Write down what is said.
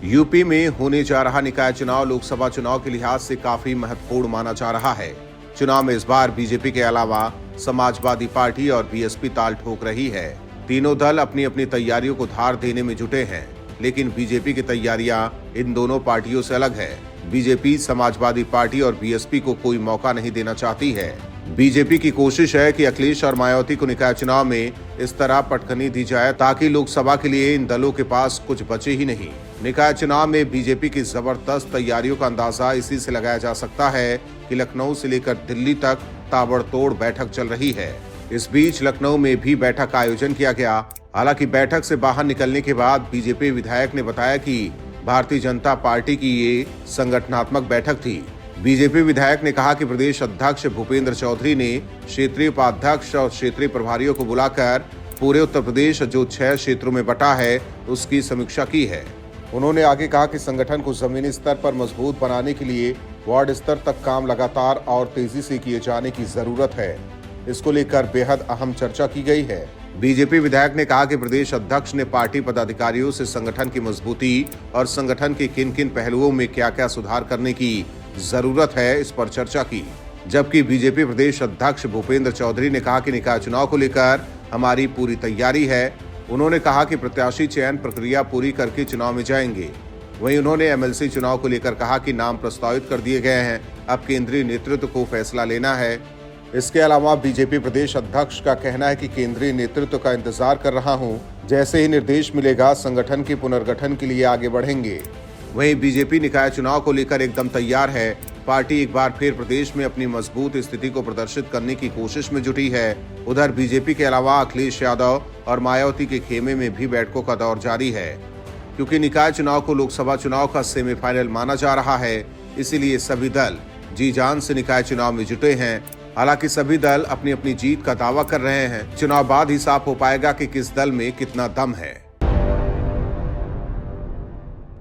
UP में होने जा रहा निकाय चुनाव लोकसभा चुनाव के लिहाज से काफी महत्वपूर्ण माना जा रहा है। चुनाव में इस बार बीजेपी के अलावा समाजवादी पार्टी और बीएसपी ताल ठोक रही है। तीनों दल अपनी अपनी तैयारियों को धार देने में जुटे हैं, लेकिन बीजेपी की तैयारियां इन दोनों पार्टियों से अलग है। बीजेपी समाजवादी पार्टी और बीएसपी को कोई मौका नहीं देना चाहती है। बीजेपी की कोशिश है कि अखिलेश और मायावती को निकाय चुनाव में इस तरह पटखनी दी जाए ताकि लोकसभा के लिए इन दलों के पास कुछ बचे ही नहीं। निकाय चुनाव में बीजेपी की जबरदस्त तैयारियों का अंदाजा इसी से लगाया जा सकता है कि लखनऊ से लेकर दिल्ली तक ताबड़तोड़ बैठक चल रही है। इस बीच लखनऊ में भी बैठक का आयोजन किया गया। हालांकि बैठक से बाहर निकलने के बाद बीजेपी विधायक ने बताया कि भारतीय जनता पार्टी की ये संगठनात्मक बैठक थी। बीजेपी विधायक ने कहा कि प्रदेश अध्यक्ष भूपेंद्र चौधरी ने क्षेत्रीय उपाध्यक्ष और क्षेत्रीय प्रभारियों को बुलाकर पूरे उत्तर प्रदेश जो 6 क्षेत्रों में बटा है उसकी समीक्षा की है। उन्होंने आगे कहा कि संगठन को जमीनी स्तर पर मजबूत बनाने के लिए वार्ड स्तर तक काम लगातार और तेजी से किए जाने की जरूरत है। इसको लेकर बेहद अहम चर्चा की गई है। बीजेपी विधायक ने कहा कि प्रदेश अध्यक्ष ने पार्टी पदाधिकारियों से संगठन की मजबूती और संगठन के किन किन पहलुओं में क्या क्या सुधार करने की जरूरत है इस पर चर्चा की। जबकि बीजेपी प्रदेश अध्यक्ष भूपेंद्र चौधरी ने कहा कि निकाय चुनाव को लेकर हमारी पूरी तैयारी है। उन्होंने कहा कि प्रत्याशी चयन प्रक्रिया पूरी करके चुनाव में जाएंगे। वहीं उन्होंने एमएलसी चुनाव को लेकर कहा कि नाम प्रस्तावित कर दिए गए हैं, अब केंद्रीय नेतृत्व को फैसला लेना है। इसके अलावा बीजेपी प्रदेश अध्यक्ष का कहना है कि केंद्रीय नेतृत्व का इंतजार कर रहा हूं, जैसे ही निर्देश मिलेगा संगठन के पुनर्गठन के लिए आगे बढ़ेंगे। वहीं बीजेपी निकाय चुनाव को लेकर एकदम तैयार है। पार्टी एक बार फिर प्रदेश में अपनी मजबूत स्थिति को प्रदर्शित करने की कोशिश में जुटी है। उधर बीजेपी के अलावा अखिलेश यादव और मायावती के खेमे में भी बैठकों का दौर जारी है। क्योंकि निकाय चुनाव को लोकसभा चुनाव का सेमीफाइनल माना जा रहा है, इसीलिए सभी दल जी जान से निकाय चुनाव में जुटे हैं। हालांकि सभी दल अपनी अपनी जीत का दावा कर रहे हैं। चुनाव बाद ही साफ हो पाएगा कि किस दल में कितना दम है।